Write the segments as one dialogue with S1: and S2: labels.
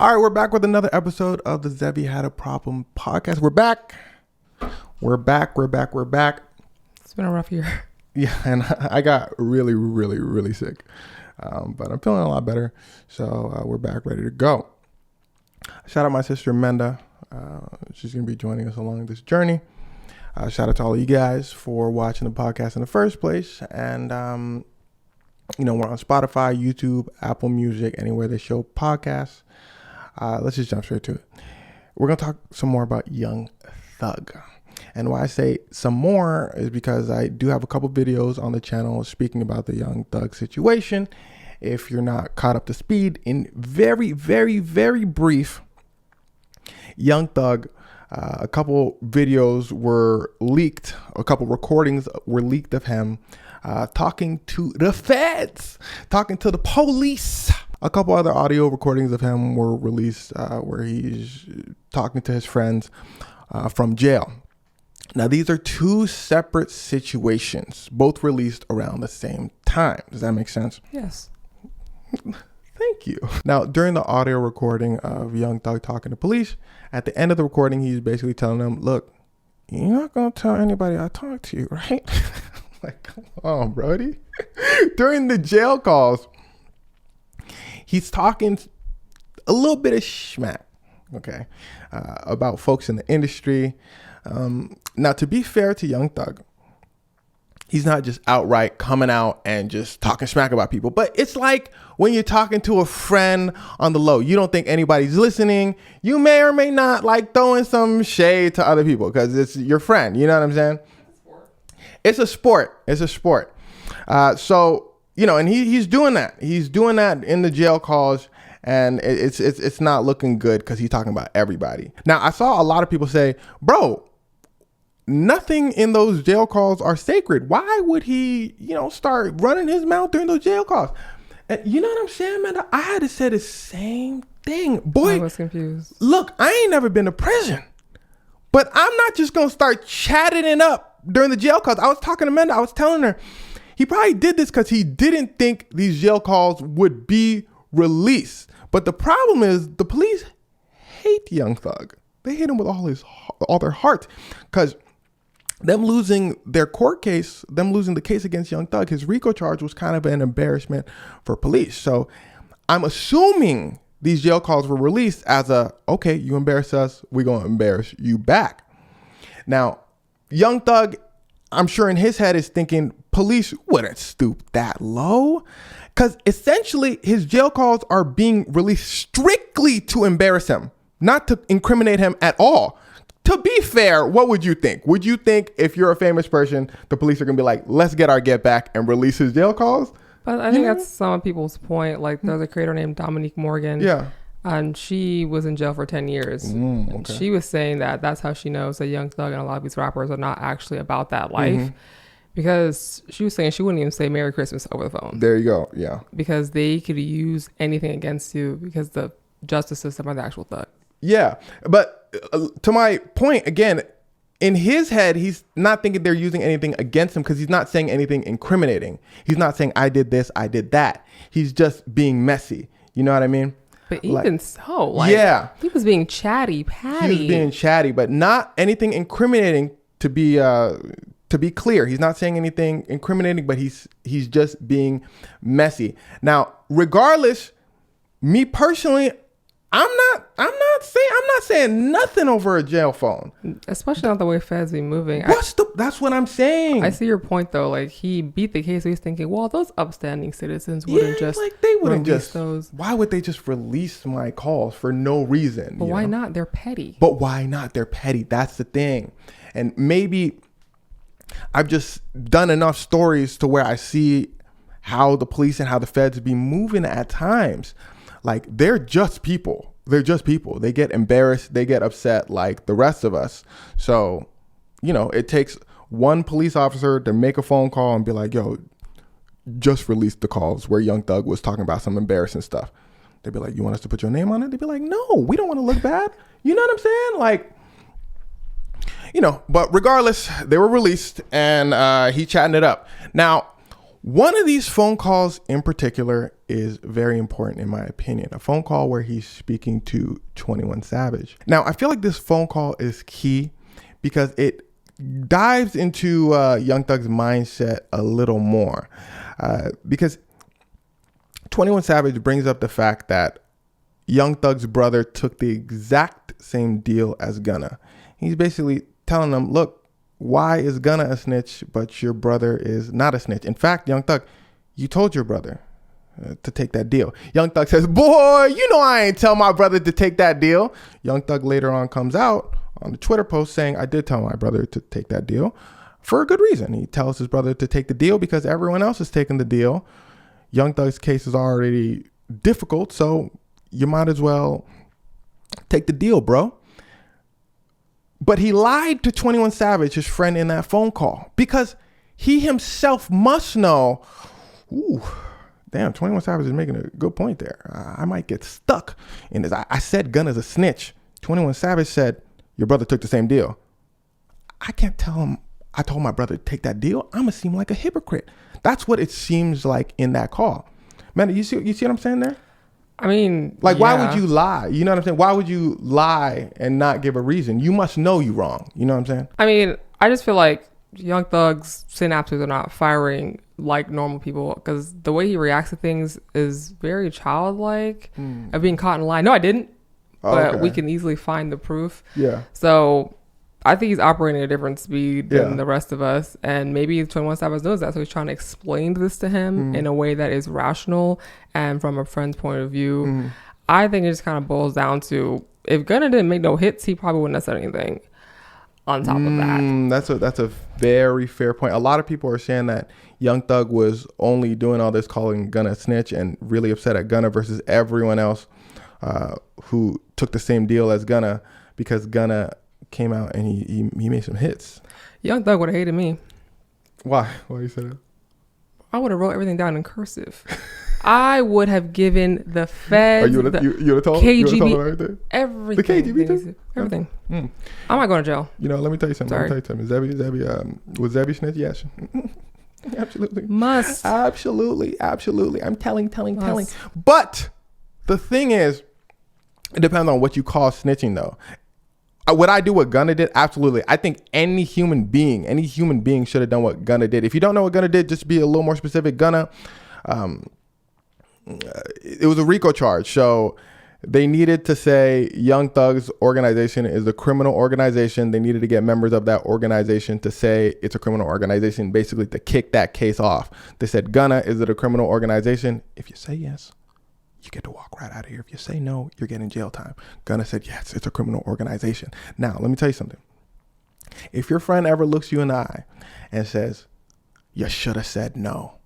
S1: All right, we're back with another episode of the Xevi Had a Problem podcast. We're back.
S2: It's been a rough year.
S1: Yeah, and I got really sick. But I'm feeling a lot better. So we're back ready to go. Shout out my sister Menda. She's going to be joining us along this journey. Shout out to all of you guys for watching the podcast in the first place. And, we're on Spotify, YouTube, Apple Music, anywhere they show podcasts. Let's just jump straight to it. We're going to talk some more about Young Thug. And why I say some more is because I do have a couple videos on the channel speaking about the Young Thug situation. If you're not caught up to speed, in very brief, Young Thug, a couple videos were leaked, a couple recordings were leaked of him talking to the feds, talking to the police. A couple other audio recordings of him were released where he's talking to his friends from jail. Now, these are two separate situations, both released around the same time. Does that make sense?
S2: Yes.
S1: Thank you. Now, during the audio recording of Young Thug talking to police, at the end of the recording, he's basically telling them, look, you're not going to tell anybody I talked to you, right? Like, come on, Brody. During the jail calls, he's talking a little bit of schmack, okay, about folks in the industry. Now, to be fair to Young Thug, he's not just outright coming out and just talking smack about people. But it's like when you're talking to a friend on the low, you don't think anybody's listening. You may or may not like throwing some shade to other people because it's your friend. You know what I'm saying? It's a sport. So, and he's doing that. He's doing that in the jail calls. And it's not looking good because he's talking about everybody. Now, I saw a lot of people say, bro, nothing in those jail calls are sacred. Why would he, start running his mouth during those jail calls? And you know what I'm saying, man? I had to say the same thing. Boy,
S2: I was confused.
S1: Look, I ain't never been to prison, but I'm not just going to start chatting it up during the jail calls. I was talking to Menda. I was telling her he probably did this because he didn't think these jail calls would be released. But the problem is the police hate Young Thug. They hate him with all their heart because them losing their court case, them losing the case against Young Thug, his RICO charge was kind of an embarrassment for police. So I'm assuming these jail calls were released as okay, you embarrass us, we're going to embarrass you back. Now, Young Thug, I'm sure in his head is thinking police wouldn't stoop that low. Because essentially his jail calls are being released strictly to embarrass him, not to incriminate him at all. To be fair, what would you think? Would you think if you're a famous person, the police are going to be like, let's get our get back and release his jail calls?
S2: But I think that's some people's point. Like there's a creator named Dominique Morgan.
S1: Yeah.
S2: And she was in jail for 10 years.
S1: Okay.
S2: She was saying that's how she knows that Young Thug and a lot of these rappers are not actually about that life. Mm-hmm. Because she was saying she wouldn't even say Merry Christmas over the phone.
S1: There you go. Yeah.
S2: Because they could use anything against you because the justice system are the actual thug.
S1: Yeah. But to my point, again, in his head, he's not thinking they're using anything against him because he's not saying anything incriminating. He's not saying I did this, I did that. He's just being messy. You know what I mean?
S2: But even
S1: yeah.
S2: He was being chatty, patty.
S1: He was being chatty, but not anything incriminating to be clear. Saying anything incriminating, but he's just being messy. Now, regardless, me personally, I'm not saying nothing over a jail phone.
S2: Especially not the way feds be moving.
S1: That's what I'm saying.
S2: I see your point though. Like he beat the case. So he's thinking, well, those upstanding citizens wouldn't release those.
S1: Why would they just release my calls for no reason?
S2: But why not? They're petty.
S1: That's the thing. And maybe I've just done enough stories to where I see how the police and how the feds be moving at times. Like they're just people. They get embarrassed. They get upset like the rest of us. So, it takes one police officer to make a phone call and be like, yo, just release the calls where Young Thug was talking about some embarrassing stuff. They'd be like, you want us to put your name on it? They'd be like, no, we don't want to look bad. You know what I'm saying? Like, but regardless, they were released and he chatting it up. Now, One of these phone calls in particular is very important in my opinion. A phone call where he's speaking to 21 Savage. Now, I feel like this phone call is key because it dives into Young Thug's mindset a little more. Because 21 Savage brings up the fact that Young Thug's brother took the exact same deal as Gunna. He's basically telling them, look, why is Gunna a snitch, but your brother is not a snitch? In fact, Young Thug, you told your brother to take that deal. Young Thug says, boy, you know I ain't tell my brother to take that deal. Young Thug later on comes out on the Twitter post saying, I did tell my brother to take that deal for a good reason. He tells his brother to take the deal because everyone else is taking the deal. Young Thug's case is already difficult, so you might as well take the deal, bro. But he lied to 21 Savage, his friend, in that phone call because he himself must know, ooh, damn, 21 Savage is making a good point there. I might get stuck in this. I said Gunna's a snitch. 21 Savage said, your brother took the same deal. I can't tell him I told my brother to take that deal. I'm going to seem like a hypocrite. That's what it seems like in that call. Man, you see what I'm saying there?
S2: I mean,
S1: like, why would you lie? You know what I'm saying? Why would you lie and not give a reason? You must know you're wrong. You know what I'm saying?
S2: I mean, I just feel like Young Thug's synapses are not firing like normal people because the way he reacts to things is very childlike of being caught in a lie. No, I didn't. But we can easily find the proof.
S1: Yeah.
S2: So I think he's operating at a different speed than the rest of us. And maybe 21 Savage knows that. So he's trying to explain this to him in a way that is rational and from a friend's point of view. I think it just kind of boils down to if Gunna didn't make no hits, he probably wouldn't have said anything on top of that.
S1: That's a very fair point. A lot of people are saying that Young Thug was only doing all this calling Gunna a snitch and really upset at Gunna versus everyone else who took the same deal as Gunna because Gunna came out and he made some hits. Young
S2: Thug would have hated me.
S1: Why you say that?
S2: I would have wrote everything down in cursive. I would have given the feds,
S1: you would have told
S2: KGB, everything.
S1: The KGB too?
S2: Everything. I might go to jail.
S1: You know, let me tell you something. Xevi, was Xevi snitch? Yes. Absolutely.
S2: Must.
S1: Absolutely. I'm telling. But the thing is, it depends on what you call snitching though. Would I do what Gunna did? Absolutely. I think any human being should have done what Gunna did. If you don't know what Gunna did, just be a little more specific. Gunna, it was a RICO charge. So they needed to say Young Thug's organization is a criminal organization. They needed to get members of that organization to say it's a criminal organization, basically to kick that case off. They said, Gunna, is it a criminal organization? If you say yes, you get to walk right out of here. If you say no, you're getting jail time. Gunna said, yes, it's a criminal organization. Now, let me tell you something. If your friend ever looks you in the eye and says, you should have said no,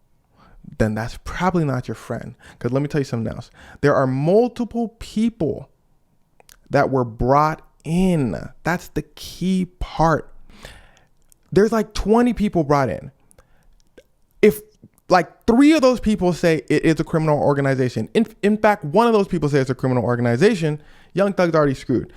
S1: then that's probably not your friend. Because let me tell you something else. There are multiple people that were brought in. That's the key part. There's like 20 people brought in. If like 3 of those people say it is a criminal organization. In fact, one of those people says it's a criminal organization. Young Thug's already screwed.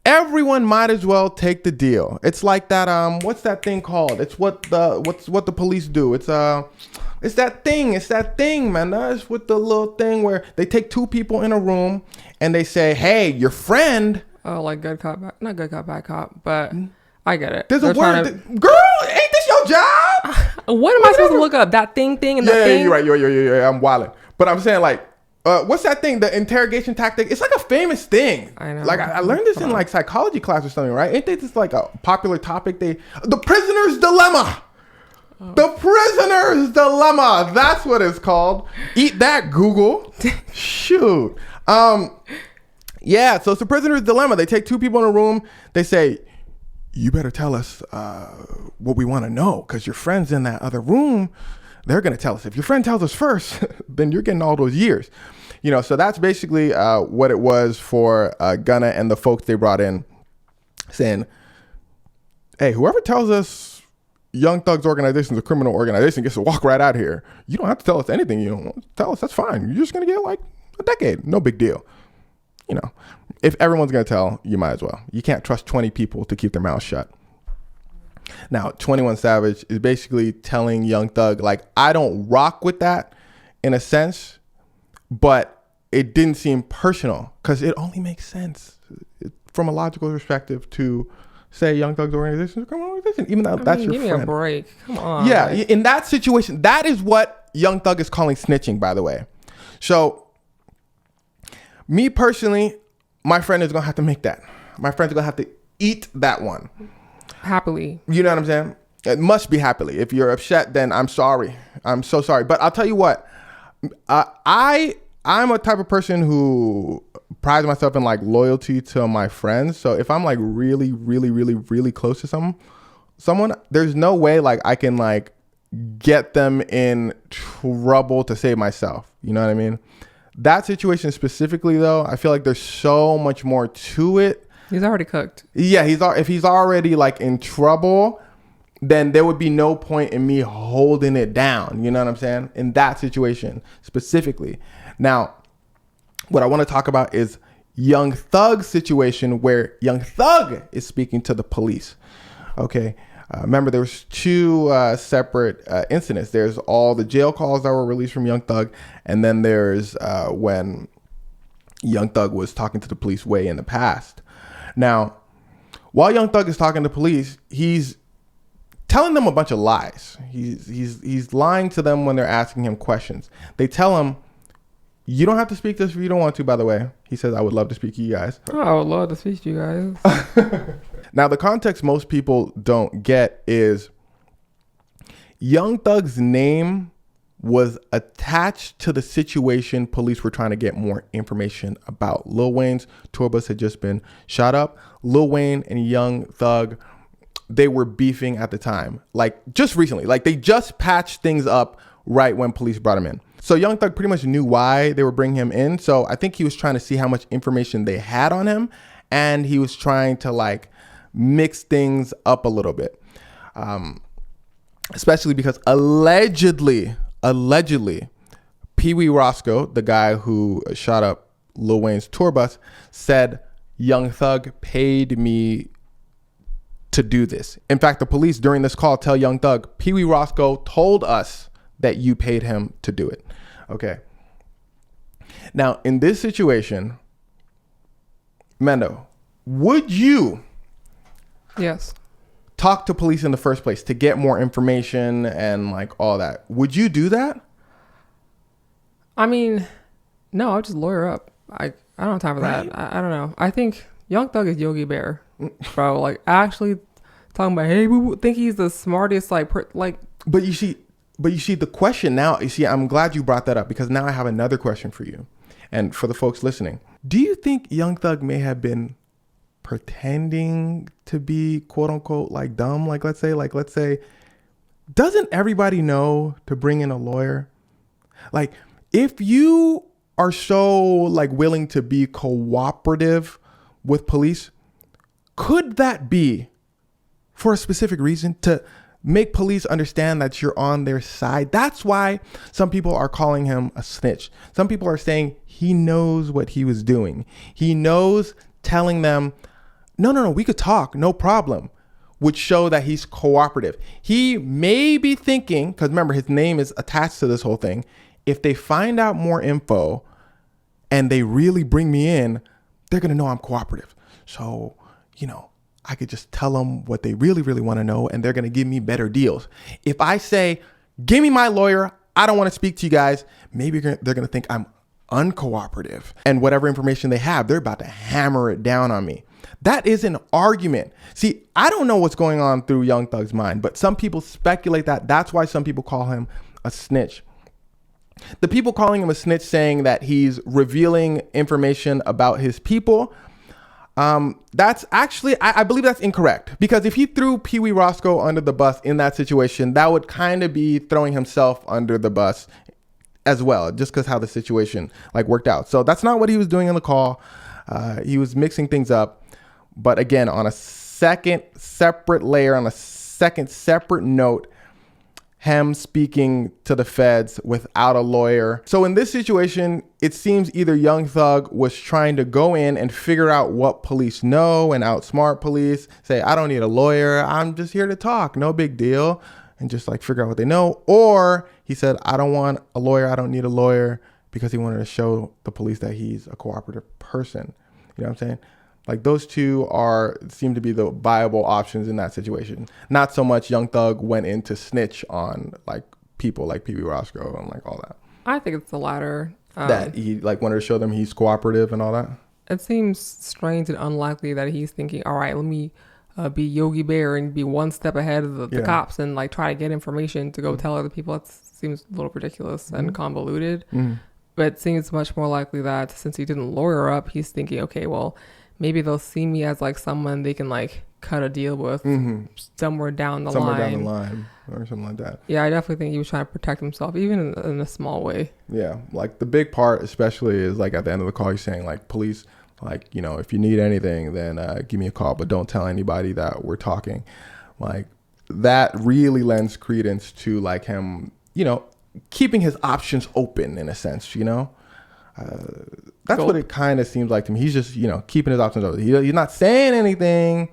S1: Everyone might as well take the deal. It's like that. What's that thing called? It's what the police do. It's that thing, man. That's with the little thing where they take 2 people in a room and they say, hey, your friend.
S2: Oh, like good cop, not good cop, bad cop, but I get it.
S1: There's a word. Girl, ain't this your job?
S2: What am I supposed to look up? That thing and that thing?
S1: Yeah, you're right. You're I'm wilding. But I'm saying like, what's that thing? The interrogation tactic. It's like a famous thing.
S2: I know.
S1: Like I learned this in like psychology class or something, right? Ain't this like a popular topic? The prisoner's dilemma. Oh. The prisoner's dilemma. That's what it's called. Eat that, Google. Shoot. Yeah. So it's the prisoner's dilemma. They take 2 people in a room. They say, you better tell us what we want to know because your friend's in that other room. They're going to tell us. If your friend tells us first, then you're getting all those years. You know, so that's basically what it was for Gunna and the folks they brought in saying, hey, whoever tells us Young Thug's organization is a criminal organization gets to walk right out here. You don't have to tell us anything. You don't want to tell us. That's fine. You're just going to get like a decade. No big deal. You know, if everyone's going to tell, you might as well. You can't trust 20 people to keep their mouths shut. Now, 21 Savage is basically telling Young Thug, like, I don't rock with that in a sense, but it didn't seem personal because it only makes sense from a logical perspective to say Young Thug's organization is a criminal organization, even though that's your
S2: give
S1: friend.
S2: Me a break. Come on.
S1: Yeah, in that situation, that is what Young Thug is calling snitching, by the way. So, me personally, my friend is going to have to make that. My friend's going to have to eat that one.
S2: Happily.
S1: You know what I'm saying? It must be happily. If you're upset, then I'm sorry. I'm so sorry. But I'll tell you what, I'm a type of person who prides myself in like loyalty to my friends. So if I'm like really, really, really, really close to someone, there's no way like I can like get them in trouble to save myself. You know what I mean? That situation specifically, though, I feel like there's so much more to it.
S2: He's already cooked.
S1: Yeah, if he's already like in trouble, then there would be no point in me holding it down. You know what I'm saying? In that situation specifically. Now, what I want to talk about is Young Thug's situation where Young Thug is speaking to the police. Okay. Remember, there was two separate incidents. There's all the jail calls that were released from Young Thug, and then there's when Young Thug was talking to the police way in the past. Now, while Young Thug is talking to police, he's telling them a bunch of lies. He's lying to them when they're asking him questions. They tell him, you don't have to speak to us if you don't want to, by the way. He says, I would love to speak to you guys.
S2: Oh, I would love to speak to you guys.
S1: Now, the context most people don't get is Young Thug's name was attached to the situation police were trying to get more information about. Lil Wayne's tour bus had just been shot up. Lil Wayne and Young Thug, they were beefing at the time. Like just recently, like they just patched things up right when police brought him in. So Young Thug pretty much knew why they were bringing him in. So I think he was trying to see how much information they had on him. And he was trying to like mix things up a little bit. Especially because allegedly, Pee Wee Roscoe, the guy who shot up Lil Wayne's tour bus, said Young Thug paid me to do this. In fact, the police during this call tell Young Thug, Pee Wee Roscoe told us that you paid him to do it. Okay. Now, in this situation, Mendo, would you talk to police in the first place to get more information and like all that? Would you do that?
S2: I mean, no, I'll just lawyer up. I don't have time for that. I don't know. I think Young Thug is Yogi Bear, bro. Like actually talking about, hey, we think he's the smartest, like.
S1: But you see the question now. You see, I'm glad you brought that up because now I have another question for you, and for the folks listening. Do you think Young Thug may have been pretending to be quote unquote like dumb? Like let's say, doesn't everybody know to bring in a lawyer? Like if you are so like willing to be cooperative with police, could that be for a specific reason to make police understand that you're on their side? That's why some people are calling him a snitch. Some people are saying he knows what he was doing. He knows telling them, no, we could talk, no problem, would show that he's cooperative. He may be thinking, because remember, his name is attached to this whole thing. If they find out more info and they really bring me in, they're going to know I'm cooperative. So, I could just tell them what they really, really want to know, and they're going to give me better deals. If I say, give me my lawyer, I don't want to speak to you guys, maybe they're going to think I'm uncooperative. And whatever information they have, they're about to hammer it down on me. That is an argument. See, I don't know what's going on through Young Thug's mind, but some people speculate that. That's why some people call him a snitch. The people calling him a snitch, saying that he's revealing information about his people, that's actually, I believe that's incorrect, because if he threw Pee Wee Roscoe under the bus in that situation, that would kind of be throwing himself under the bus as well, just because how the situation like worked out. So that's not what he was doing in the call. He was mixing things up, but again, on a second separate layer, on a second separate note, him speaking to the feds without a lawyer. So in this situation, it seems either Young Thug was trying to go in and figure out what police know and outsmart police, say, I don't need a lawyer, I'm just here to talk, no big deal, and just like figure out what they know. Or he said, I don't want a lawyer, I don't need a lawyer, because he wanted to show the police that he's a cooperative person. You know what I'm saying? Like those two seem to be the viable options in that situation. Not so much Young Thug went in to snitch on like people like PB Roscoe and like all that.
S2: I think it's the latter.
S1: That he like wanted to show them he's cooperative and all that.
S2: It seems strange and unlikely that he's thinking, all right, let me be Yogi Bear and be one step ahead of the cops and like try to get information to go tell other people. It seems a little ridiculous and convoluted. But it seems much more likely that since he didn't lawyer up, he's thinking, okay, well, maybe they'll see me as like someone they can like cut a deal with somewhere down the line.
S1: Somewhere down the line or something like that.
S2: Yeah, I definitely think he was trying to protect himself, even in a small way.
S1: Yeah, like the big part especially is like at the end of the call, he's saying like, police, like, you know, if you need anything, then give me a call, but don't tell anybody that we're talking. Like that really lends credence to like him, you know, keeping his options open in a sense, you know. That's what it kind of seems like to me. He's just, you know, keeping his options open. He's not saying anything,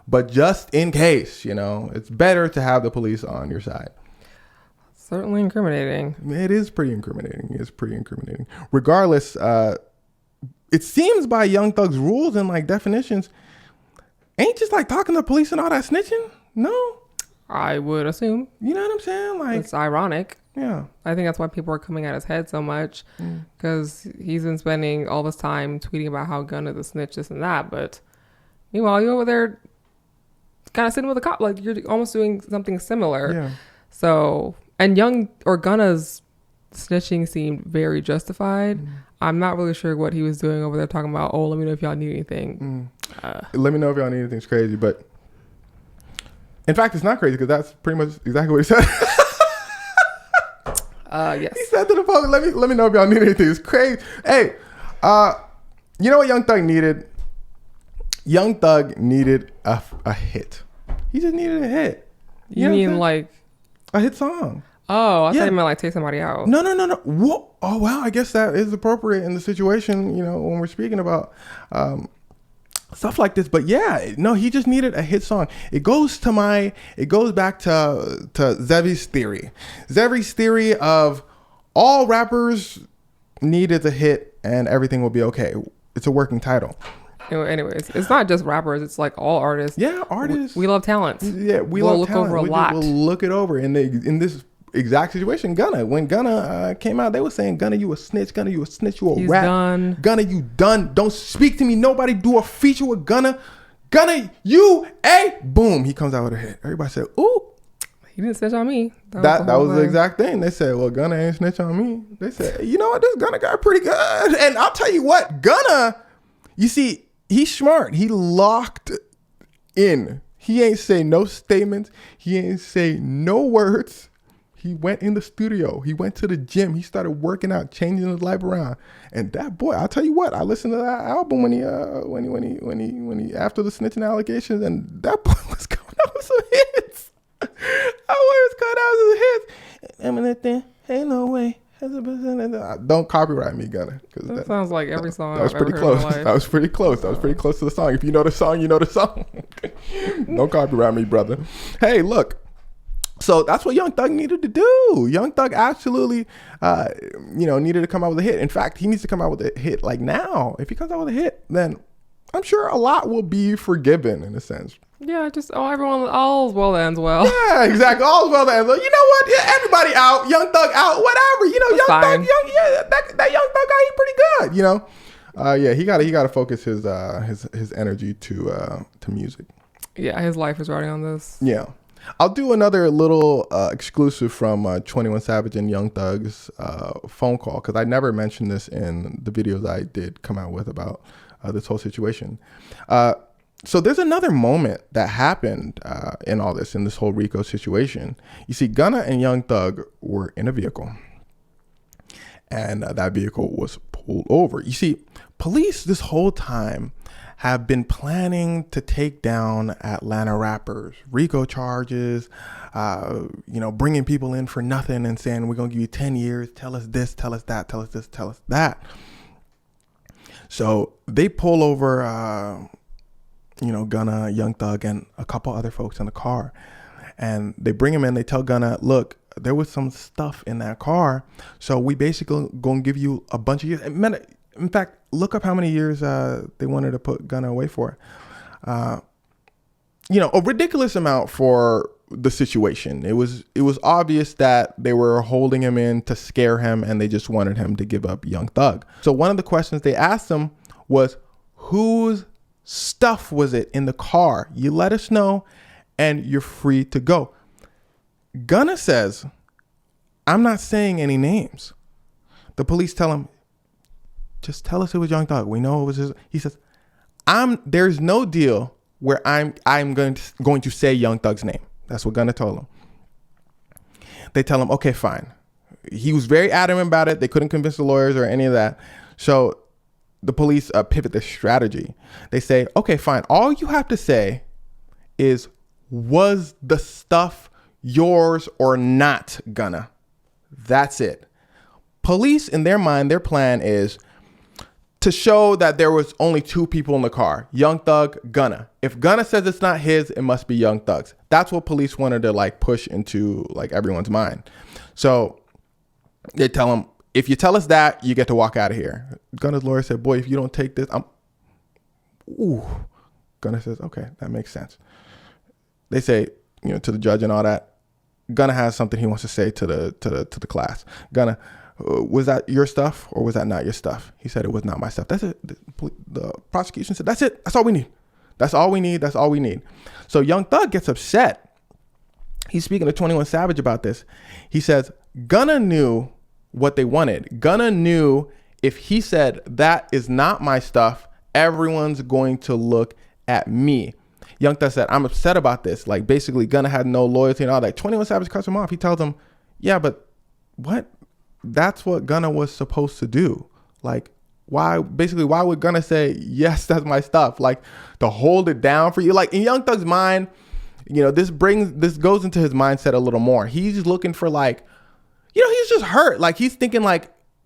S1: but just in case, you know, it's better to have the police on your side.
S2: Certainly incriminating.
S1: It is pretty incriminating. It's pretty incriminating. Regardless, it seems by Young Thug's rules and like definitions, ain't just like talking to the police and all that snitching. No,
S2: I would assume.
S1: You know what I'm saying? Like,
S2: it's ironic.
S1: Yeah.
S2: I think that's why people are coming at his head so much, because he's been spending all this time tweeting about how Gunna's a snitch, this and that. But meanwhile, you're over there kind of sitting with a cop, like you're almost doing something similar.
S1: Yeah.
S2: So, and Gunna's snitching seemed very justified. I'm not really sure what he was doing over there talking about, oh, let me know if y'all need anything.
S1: Let me know if y'all need anything's crazy. But in fact, it's not crazy because that's pretty much exactly what he said.
S2: Yes.
S1: He said to the public, let me know if y'all need anything. It's crazy. Hey, you know what Young Thug needed? Young Thug needed a hit. He just needed a hit.
S2: You mean like
S1: a hit song?
S2: Oh, I thought you meant like take somebody out.
S1: No. Whoa. Oh, well, I guess that is appropriate in the situation, you know, when we're speaking about stuff like this. But yeah, no, he just needed a hit song. It goes back to Xevi's theory. Xevi's theory of all rappers needed a hit and everything will be okay. It's a working title.
S2: Anyways, it's not just rappers. It's like all artists.
S1: Yeah, artists.
S2: We love talent.
S1: Yeah, we'll
S2: look
S1: talent.
S2: over a lot.
S1: We'll look it over. In this exact situation, When Gunna came out, they were saying, Gunna, you a snitch. Gunna, you a snitch. You a
S2: He's
S1: rat.
S2: Done.
S1: Gunna, you done. Don't speak to me. Nobody do a feature with Gunna. Gunna, you a boom. He comes out with a hit. Everybody said, ooh.
S2: He didn't snitch on me.
S1: That was the exact thing. They said, well, Gunna ain't snitch on me. They said, you know what? This Gunna guy pretty good. And I'll tell you what, Gunna, you see, he's smart. He locked in. He ain't say no statements. He ain't say no words. He went in the studio. He went to the gym. He started working out, changing his life around. And that boy, I'll tell you what, I listened to that album when he after the snitching allegations, and that boy was coming out with some hits. That boy was coming out with some hits. Ain't no way. Don't copyright me, Gunna.
S2: That sounds like every song.
S1: That was pretty close. That was pretty close. That was pretty close to the song. If you know the song, you know the song. Don't copyright me, brother. Hey, look. So that's what Young Thug needed to do. Young Thug absolutely, needed to come out with a hit. In fact, he needs to come out with a hit like now. If he comes out with a hit, then I'm sure a lot will be forgiven in a sense.
S2: Yeah, just all's well that ends well.
S1: Yeah, exactly. All's well that ends well. You know what? Yeah, everybody out. Young Thug out. Whatever. You know,
S2: That's
S1: Young
S2: fine.
S1: Thug. That Young Thug guy, he pretty good. You know. He got to focus his energy to music.
S2: Yeah, his life is riding on this.
S1: Yeah. I'll do another little exclusive from 21 Savage and Young Thug's phone call, because I never mentioned this in the videos I did come out with about this whole situation. So there's another moment that happened in all this, in this whole Rico situation. You see, Gunna and Young Thug were in a vehicle, and that vehicle was pulled over. You see, police this whole time have been planning to take down Atlanta rappers, RICO charges, bringing people in for nothing and saying, we're going to give you 10 years. Tell us this, tell us that, tell us this, tell us that. So they pull over, Gunna, Young Thug, and a couple other folks in the car. And they bring him in. They tell Gunna, look, there was some stuff in that car. So we basically going to give you a bunch of years. In fact, look up how many years they wanted to put Gunna away for. A ridiculous amount for the situation. It was obvious that they were holding him in to scare him, and they just wanted him to give up Young Thug. So one of the questions they asked him was, whose stuff was it in the car? You let us know, and you're free to go. Gunna says, I'm not saying any names. The police tell him, just tell us it was Young Thug. We know it was his. He says, there's no deal where I'm going to say Young Thug's name. That's what Gunna told him. They tell him, okay, fine. He was very adamant about it. They couldn't convince the lawyers or any of that. So the police pivot their strategy. They say, okay, fine. All you have to say is, was the stuff yours or not, Gunna? That's it. Police, in their mind, their plan is to show that there was only two people in the car, Young Thug, Gunna. If Gunna says it's not his, it must be Young Thug's. That's what police wanted to push into everyone's mind. So they tell him, if you tell us that, you get to walk out of here. Gunna's lawyer said, boy, if you don't take this, Gunna says, okay, that makes sense. They say, to the judge and all that, Gunna has something he wants to say to the class. Gunna, was that your stuff or was that not your stuff? He said, it was not my stuff. That's it. The prosecution said, that's it. That's all we need. That's all we need. That's all we need. So Young Thug gets upset. He's speaking to 21 Savage about this. He says, Gunna knew what they wanted. Gunna knew if he said, that is not my stuff, everyone's going to look at me. Young Thug said, I'm upset about this. Basically, Gunna had no loyalty and all that. 21 Savage cuts him off. He tells him, yeah, but what? That's what Gunna was supposed to do. Why would Gunna say, yes, that's my stuff? To hold it down for you. In Young Thug's mind, this goes into his mindset a little more. He's looking for he's just hurt. He's thinking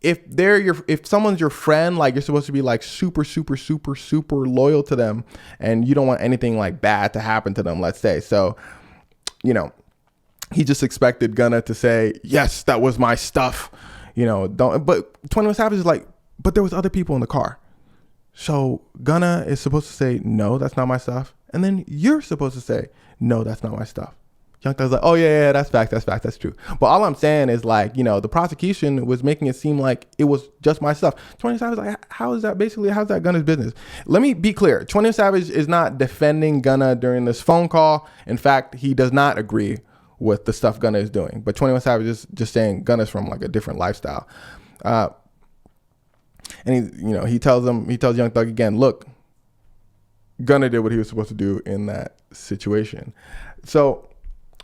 S1: if someone's your friend, you're supposed to be super, super, super, super loyal to them, and you don't want anything bad to happen to them, let's say. So, he just expected Gunna to say, yes, that was my stuff. But 21 Savage is but there was other people in the car. So Gunna is supposed to say, no, that's not my stuff. And then you're supposed to say, no, that's not my stuff. Young Thug's oh yeah, that's fact, that's true. But all I'm saying is the prosecution was making it seem like it was just my stuff. 21 Savage is how's that Gunna's business? Let me be clear. 21 Savage is not defending Gunna during this phone call. In fact, he does not agree with the stuff Gunna is doing. But 21 Savage is just saying Gunna's from a different lifestyle. And he tells Young Thug again, look, Gunna did what he was supposed to do in that situation. So,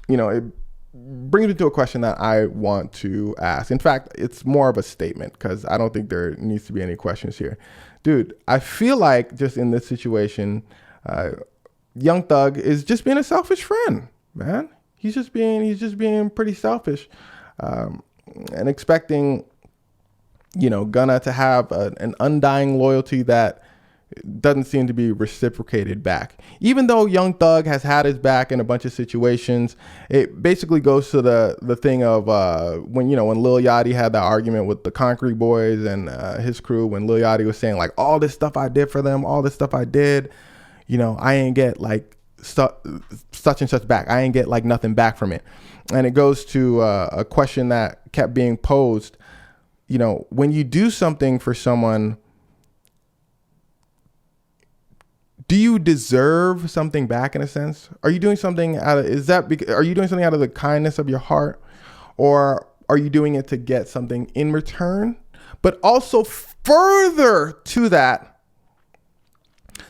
S1: it brings me to a question that I want to ask. In fact, it's more of a statement because I don't think there needs to be any questions here. Dude, I feel just in this situation, Young Thug is just being a selfish friend, man. He's just being pretty selfish, and expecting, Gunna to have an undying loyalty that doesn't seem to be reciprocated back. Even though Young Thug has had his back in a bunch of situations, it basically goes to the thing of when Lil Yachty had that argument with the Concrete Boys and his crew, when Lil Yachty was saying all this stuff I did for them, all this stuff I did, I ain't get such and such back. I ain't get nothing back from it. And it goes to a question that kept being posed. When you do something for someone, do you deserve something back in a sense? Are you doing something out of the kindness of your heart, or are you doing it to get something in return? But also further to that,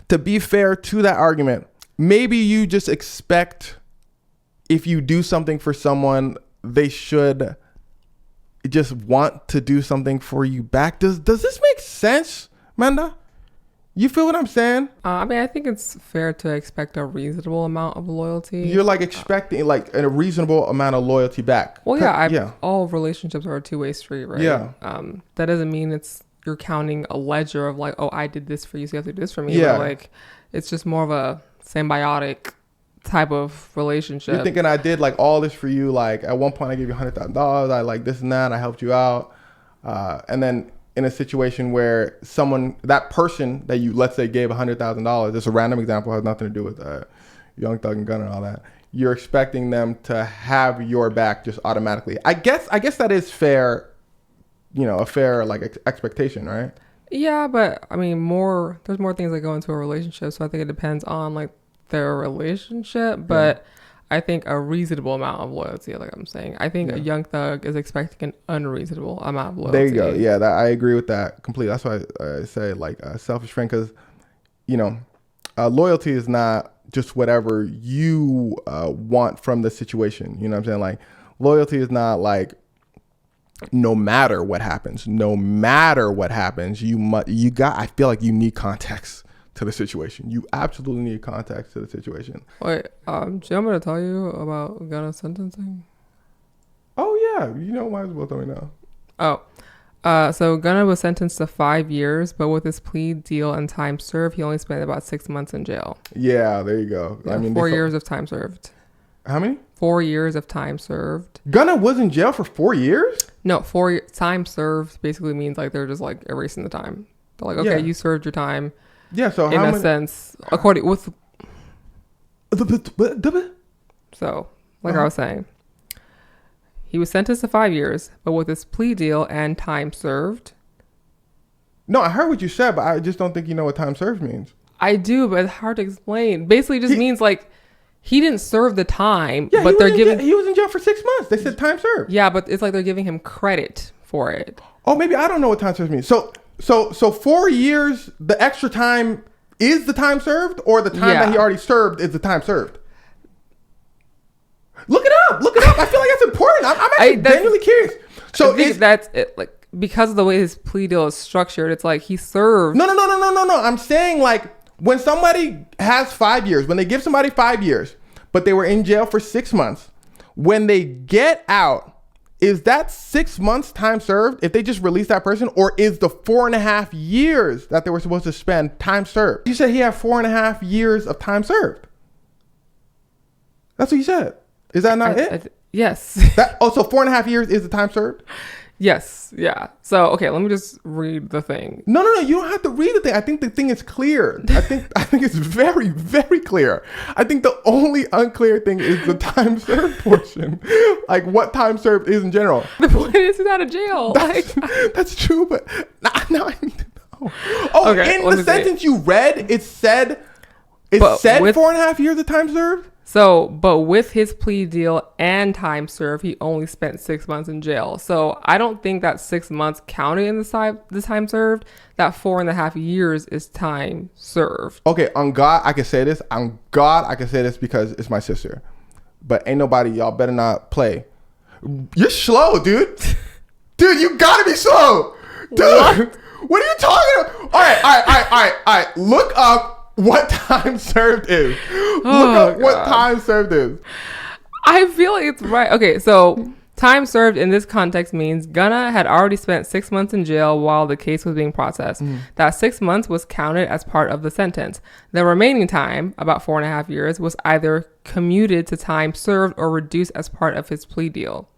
S1: to be fair to that argument, maybe you just expect if you do something for someone, they should just want to do something for you back. Does this make sense, Manda? You feel what I'm saying?
S2: I mean, I think it's fair to expect a reasonable amount of loyalty.
S1: You're like expecting like a reasonable amount of loyalty back.
S2: Well, all relationships are a two-way street, right?
S1: Yeah.
S2: That doesn't mean you're counting a ledger of like, oh, I did this for you, so you have to do this for me.
S1: Yeah.
S2: But like, it's just more of a symbiotic type of relationship.
S1: You're thinking I did like all this for you. Like at one point I gave you $100,000. I like this and that. I helped you out. And then in a situation where that person that you, let's say, gave $100,000, just a random example, has nothing to do with Young Thug and Gunna and all that. You're expecting them to have your back just automatically. I guess that is fair, a fair like expectation, right?
S2: Yeah, but I mean, there's more things that go into a relationship. So I think it depends on like their relationship, but I think a reasonable amount of loyalty, like I'm saying. I think a Young Thug is expecting an unreasonable amount of loyalty.
S1: There you go. Yeah, I agree with that completely. That's why I say like a selfish friend, because, loyalty is not just whatever you want from the situation. You know what I'm saying? Like loyalty is not like no matter what happens, I feel like you need context to the situation. You absolutely need context to the situation.
S2: Wait, do you want me to tell you about Gunna's sentencing?
S1: Oh yeah, might as well tell me now.
S2: So Gunna was sentenced to 5 years, but with his plea deal and time served, he only spent about 6 months in jail.
S1: Yeah, there you go.
S2: Yeah, I mean, 4 years of time served.
S1: How many?
S2: 4 years of time served.
S1: Gunna was in jail for 4 years?
S2: No, 4 years. Time served basically means like they're just like erasing the time. They're like, okay, you served your time.
S1: Yeah, so
S2: in a sense, according with. So, like I was saying, he was sentenced to 5 years, but with his plea deal and time served.
S1: No, I heard what you said, but I just don't think you know what time served means.
S2: I do, but it's hard to explain. Basically, it just means like he didn't serve the time,
S1: yeah,
S2: but they're giving.
S1: He was in jail for 6 months. They said time served.
S2: Yeah, but it's like they're giving him credit for it.
S1: Oh, maybe I don't know what time served means. So 4 years, the extra time is the time served, or the time that he already served is the time served? Look it up. I feel like that's important. I'm actually genuinely curious. So
S2: I think that's it. Like, because of the way his plea deal is structured, it's like he served.
S1: No. I'm saying like when somebody has 5 years, when they give somebody 5 years, but they were in jail for 6 months, when they get out, is that 6 months time served if they just release that person, or is the 4.5 years that they were supposed to spend time served? You said he had 4.5 years of time served. That's what you said. Is that not it?
S2: Yes.
S1: So 4.5 years is the time served?
S2: Yes. Yeah. So, okay, let me just read the thing.
S1: No. You don't have to read the thing. I think the thing is clear. I think it's very, very clear. I think the only unclear thing is the time served portion. Like what time served is in general.
S2: The point is he's out of jail.
S1: That's true, but now I need to know. Oh, okay, in the sentence you read, it said 4.5 years of time served?
S2: So, but with his plea deal and time served, he only spent 6 months in jail. So I don't think that 6 months counted in the time served. That 4.5 years is time served.
S1: Okay, on God, I can say this. On God, I can say this because it's my sister. But ain't nobody, y'all better not play. You're slow, dude. Dude, you gotta be slow. Dude, what are you talking about? All right. Look up what time served is. Look up what time served is.
S2: I feel like it's right. Okay, so time served in this context means Gunna had already spent 6 months in jail while the case was being processed. That 6 months was counted as part of the sentence. The remaining time, about 4.5 years, was either commuted to time served or reduced as part of his plea deal.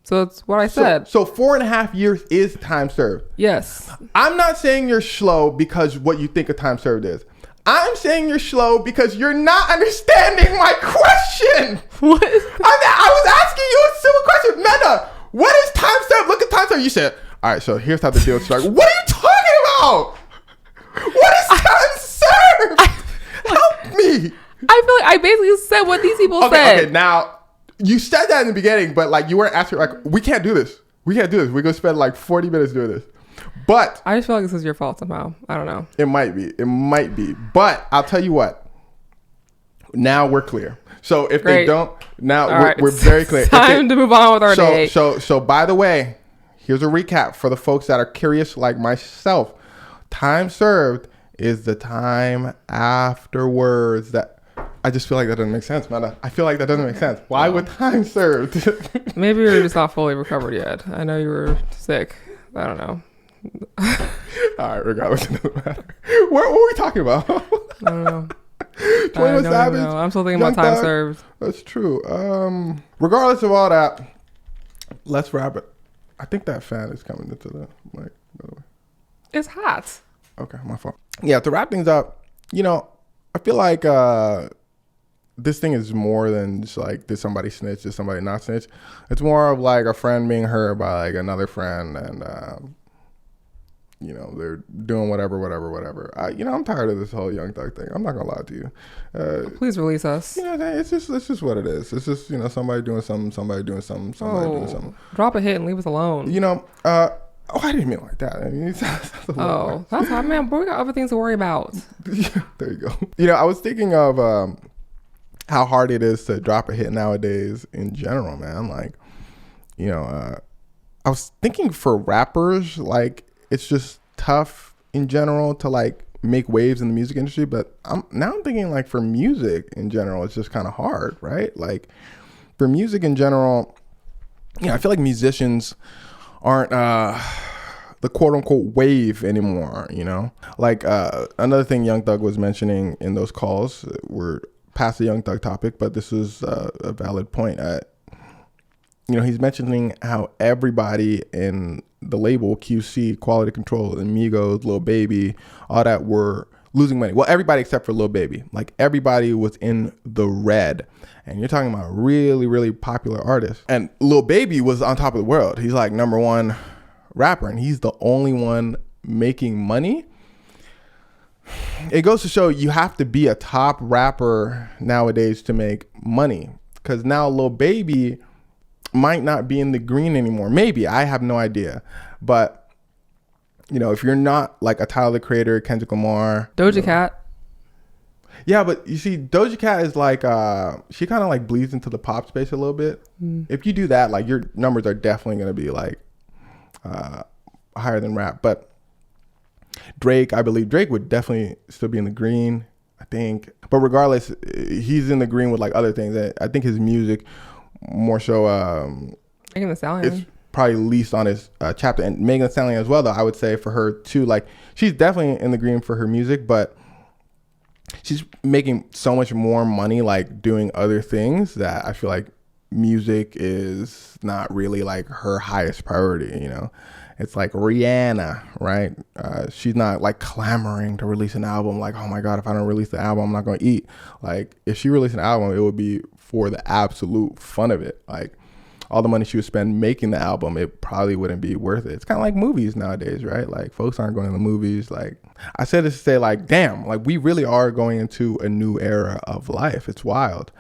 S2: So it's what I said.
S1: So 4.5 years is time served.
S2: Yes.
S1: I'm not saying you're slow because what you think a time served is. I'm saying you're slow because you're not understanding my question.
S2: What?
S1: I was asking you a simple question. Menda, what is time served? Look at time served. You said, all right, so here's how the deal started. What are you talking about? What is time served? Help me.
S2: I feel like I basically said what these people said.
S1: Okay, now, you said that in the beginning, but like you weren't asking, like, we can't do this. We're going to spend like 40 minutes doing this. But
S2: I just feel like this is your fault somehow. I don't know.
S1: It might be. But I'll tell you what. Now we're clear. So if they don't, now we're very clear.
S2: Time to move on with our day.
S1: So by the way, here's a recap for the folks that are curious like myself. Time served is the time afterwards. That I just feel like that doesn't make sense, man. I feel like that doesn't make sense. Why would time served?
S2: Maybe you're just not fully recovered yet. I know you were sick. I don't know.
S1: All right, regardless, it doesn't matter. What were we talking about?
S2: I don't know.
S1: 21 Savage.
S2: I'm still thinking about time served.
S1: That's true. Regardless of all that, let's wrap it. I think that fan is coming into the mic, by the way.
S2: It's hot.
S1: Okay, my fault. Yeah, to wrap things up, I feel like this thing is more than just like, did somebody snitch, did somebody not snitch? It's more of like a friend being hurt by like another friend, and they're doing whatever. I'm tired of this whole Young Thug thing. I'm not gonna lie to you.
S2: Please release us.
S1: It's just what it is. It's just somebody doing something, somebody doing something, somebody doing something.
S2: Drop a hit and leave us alone.
S1: I didn't mean it like that. I mean,
S2: that's how, man. But we got other things to worry about.
S1: There you go. I was thinking of how hard it is to drop a hit nowadays in general, man. Like, I was thinking for rappers, like, it's just tough in general to like make waves in the music industry. But I'm thinking like for music in general, it's just kind of hard, right? Like for music in general, I feel like musicians aren't the quote unquote wave anymore, Like another thing Young Thug was mentioning in those calls, we're past the Young Thug topic, but this is a valid point. He's mentioning how everybody in the label, QC, Quality Control, Migos, Lil Baby, all that were losing money. Well, everybody except for Lil Baby. Like everybody was in the red. And you're talking about really, really popular artists. And Lil Baby was on top of the world. He's like number one rapper, and he's the only one making money. It goes to show you have to be a top rapper nowadays to make money. Because now Lil Baby might not be in the green anymore. Maybe. I have no idea. But, if you're not like a Tyler, the Creator, Kendrick Lamar.
S2: Doja Cat.
S1: Yeah, but you see, Doja Cat is like, she kind of like bleeds into the pop space a little bit. If you do that, like your numbers are definitely going to be like higher than rap. But Drake, I believe Drake would definitely still be in the green, I think. But regardless, he's in the green with like other things. I think his music more so,
S2: Megan Thee Stallion.
S1: It's probably least on his chapter. And Megan Thee Stallion as well, though, I would say for her too. Like she's definitely in the green for her music, but she's making so much more money like doing other things that I feel like music is not really like her highest priority. It's like Rihanna, right? She's not like clamoring to release an album like, oh my God, if I don't release the album, I'm not going to eat. Like if she released an album, it would be for the absolute fun of it. Like all the money she would spend making the album, it probably wouldn't be worth it. It's kind of like movies nowadays, right? Like folks aren't going to the movies. Like I said this to say like, damn, like we really are going into a new era of life. It's wild.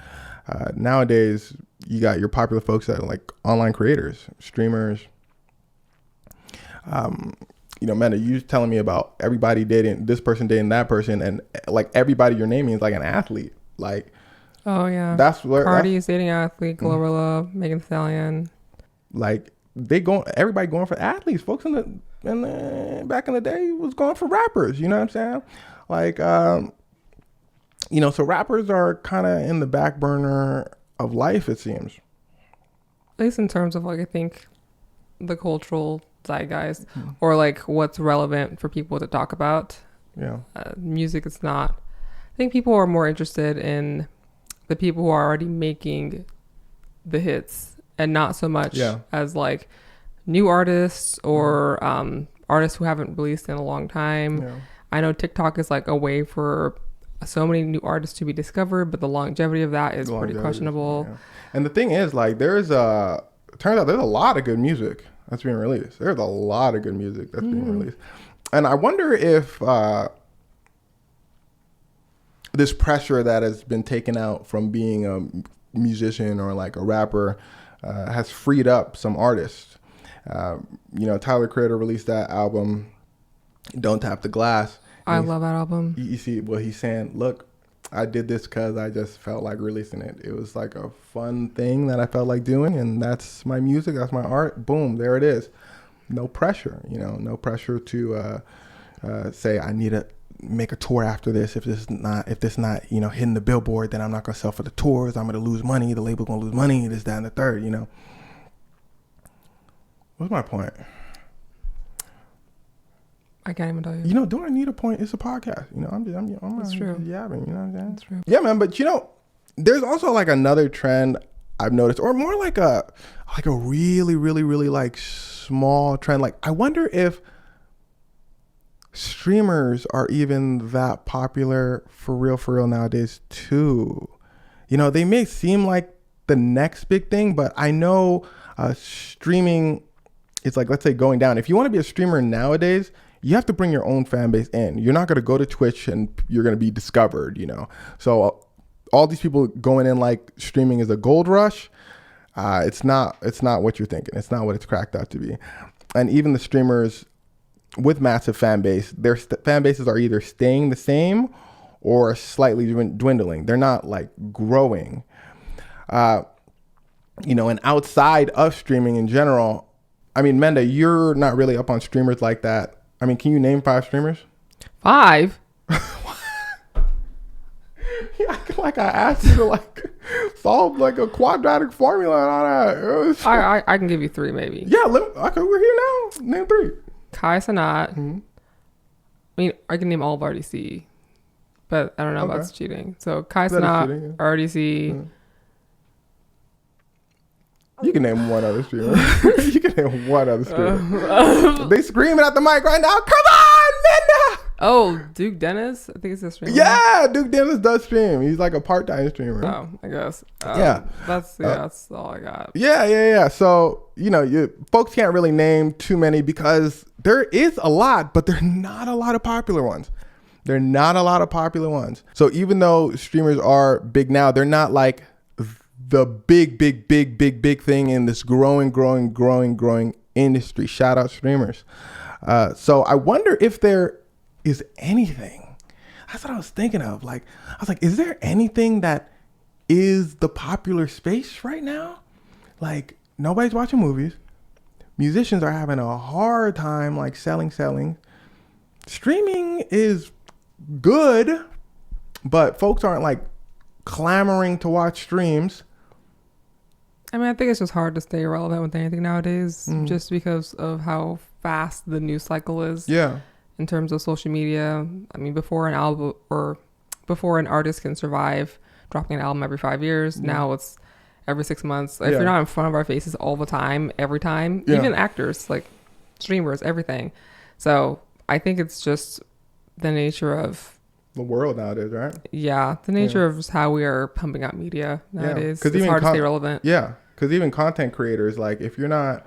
S1: Nowadays, you got your popular folks that are like online creators, streamers. Amanda, you telling me about everybody dating this person, dating that person, and like everybody you're naming is like an athlete. Like,
S2: oh yeah,
S1: that's where
S2: Cardi's dating athlete, Glorilla, Megan Thee Stallion.
S1: Like everybody going for athletes. Folks in the back in the day was going for rappers. You know what I'm saying? Like, so rappers are kind of in the back burner of life, it seems.
S2: At least in terms of like, I think the cultural zeitgeist or like what's relevant for people to talk about.
S1: Yeah.
S2: Music is not. I think people are more interested in the people who are already making the hits and not so much as like new artists or artists who haven't released in a long time. Yeah. I know TikTok is like a way for so many new artists to be discovered, but the longevity of that is pretty questionable.
S1: Yeah. And the thing is, like, turns out there's a lot of good music that's being released. There's a lot of good music that's being released. And I wonder if this pressure that has been taken out from being a musician or like a rapper has freed up some artists. Tyler, Creator released that album, Don't Tap the Glass.
S2: I love that album.
S1: You see what he's saying, look, I did this because I just felt like releasing it. It was like a fun thing that I felt like doing, and that's my music, that's my art. Boom, there it is. no pressure, no pressure to say I need to make a tour after this. If this not hitting the billboard, then I'm not gonna sell for the tours. I'm gonna lose money. The label's gonna lose money. This, that, and the third. What's my point?
S2: I can't even tell you.
S1: Do I need a point? It's a podcast. I'm
S2: That's true.
S1: Yapping. You know what I'm saying?
S2: That's true.
S1: Yeah, man. But there's also like another trend I've noticed, or more like a really, really, really like small trend. Like, I wonder if streamers are even that popular for real nowadays too. They may seem like the next big thing, but I know streaming is like, let's say, going down. If you want to be a streamer nowadays, you have to bring your own fan base in. You're not going to go to Twitch and you're going to be discovered, So all these people going in like streaming is a gold rush. It's not what you're thinking. It's not what it's cracked out to be. And even the streamers with massive fan base, their fan bases are either staying the same or slightly dwindling. They're not like growing. And outside of streaming in general, I mean, Menda, you're not really up on streamers like that. I mean, can you name 5 streamers?
S2: 5?
S1: Yeah, like I asked you to like solve like a quadratic formula and all that.
S2: I can give you 3 maybe.
S1: Yeah, okay, we're here now. Name 3.
S2: Kai Sanat. Mm-hmm. I mean, I can name all of RDC, but I don't know about cheating. So Kai Sanat, RDC. Mm-hmm. You can name one other streamer. They screaming at the mic right now. Come on, Menda! Oh, Duke Dennis? I think it's a streamer.
S1: Yeah, Duke Dennis does stream. He's like a part-time streamer.
S2: Oh, I guess. That's all I got.
S1: Yeah. So, folks can't really name too many because there is a lot, but there are not a lot of popular ones. So even though streamers are big now, they're not like the big thing in this growing industry. Shout out streamers. So I wonder if there is anything. That's what I was thinking of. Like, I was like, is there anything that is the popular space right now? Like, nobody's watching movies. Musicians are having a hard time like selling. Streaming is good, but folks aren't like clamoring to watch streams.
S2: I mean, I think it's just hard to stay relevant with anything nowadays, just because of how fast the news cycle is. Yeah. In terms of social media, I mean, before an artist can survive dropping an album every 5 years, now it's every 6 months. If you're not in front of our faces all the time, every time, even actors, like streamers, everything. So I think it's just the nature of
S1: the world nowadays, right?
S2: Yeah, the nature of just how we are pumping out media nowadays. It's hard to stay relevant.
S1: Yeah, because even content creators, like if you're not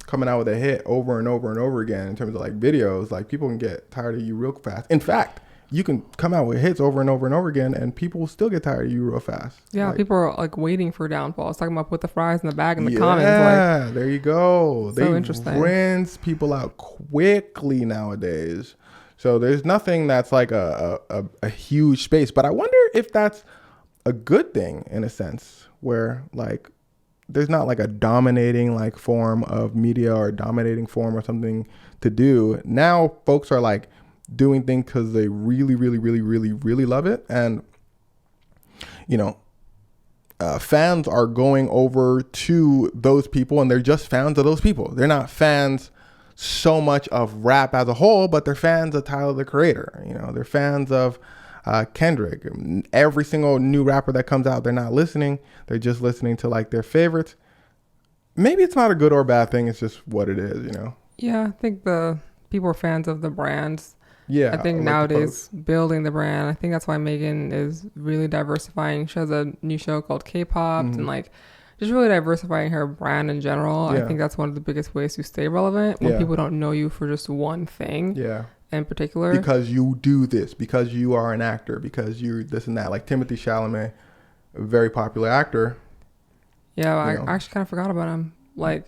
S1: coming out with a hit over and over again in terms of like videos, like people can get tired of you real fast. In fact, you can come out with hits over and over again and people will still get tired of you real fast.
S2: Yeah, like, people are like waiting for downfall. It's talking about put the fries in the bag in the comments.
S1: Yeah, there you go.
S2: So interesting.
S1: They rinse people out quickly nowadays. So there's nothing that's like a huge space, but I wonder if that's a good thing in a sense where like there's not like a dominating like form of media or dominating form or something to do. Now folks are like doing things because they really love it. And, fans are going over to those people and they're just fans of those people. They're not fans so much of rap as a whole, but they're fans of Tyler, the Creator. They're fans of Kendrick. Every single new rapper that comes out, they're not listening. They're just listening to like their favorites. Maybe it's not a good or bad thing. It's just what it is,
S2: Yeah, I think the people are fans of the brands.
S1: Yeah.
S2: I think nowadays building the brand, I think that's why Megan is really diversifying. She has a new show called K-pop and like just really diversifying her brand in general. Yeah. I think that's one of the biggest ways to stay relevant when people don't know you for just one thing in particular.
S1: Because you do this, because you are an actor, because you're this and that. Like Timothée Chalamet, a very popular actor.
S2: Yeah, I actually kind of forgot about him. Like,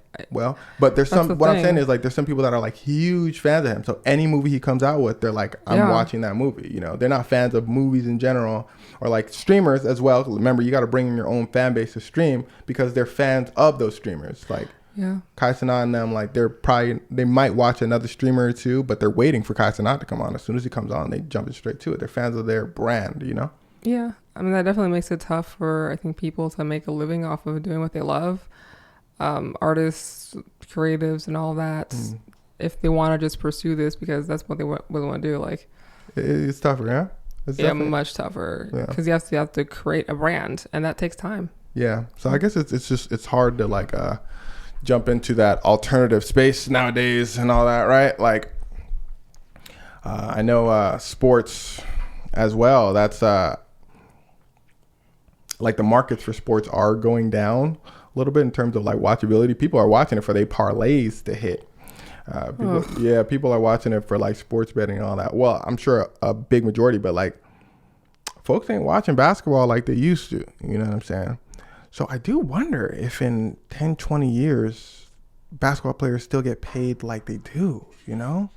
S1: but there's some, what I'm saying is like, there's some people that are like huge fans of him. So any movie he comes out with, they're like, I'm watching that movie. They're not fans of movies in general or like streamers as well. Remember, you got to bring in your own fan base to stream because they're fans of those streamers. Like,
S2: Yeah.
S1: Kai Cenat and them, like they might watch another streamer or two, but they're waiting for Kai Cenat to come on. As soon as he comes on, they jump straight to it. They're fans of their brand, you know?
S2: Yeah. I mean, that definitely makes it tough for, I think, people to make a living off of doing what they love. Artists, creatives, and all that. If they want to just pursue this because that's what they want to do, like
S1: it's tougher, yeah. It's
S2: much tougher because you have to create a brand, and that takes time.
S1: Yeah, so I guess it's hard to like jump into that alternative space nowadays and all that, right? Like I know sports as well. That's like the markets for sports are going down a little bit in terms of like watchability. People are watching it for their parlays to hit. People are watching it for like sports betting and all that. Well, I'm sure a big majority, but like folks ain't watching basketball like they used to. You know what I'm saying? So I do wonder if in 10, 20 years, basketball players still get paid like they do, you know?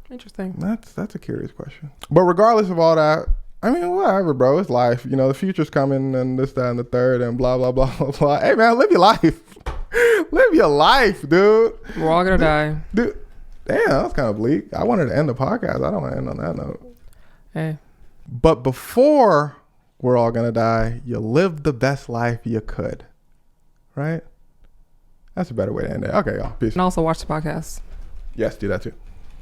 S2: Interesting.
S1: That's a curious question. But regardless of all that, I mean, whatever, bro. It's life. You know, the future's coming and this, that, and the third and blah, blah, blah, blah, blah. Hey, man, live your life. Live your life, dude.
S2: We're all going to die.
S1: Dude, damn, that's kind of bleak. I wanted to end the podcast. I don't want to end on that note.
S2: Hey.
S1: But before we're all going to die, you lived the best life you could. Right? That's a better way to end it. Okay, y'all. Peace.
S2: And also watch the podcast.
S1: Yes, do that too.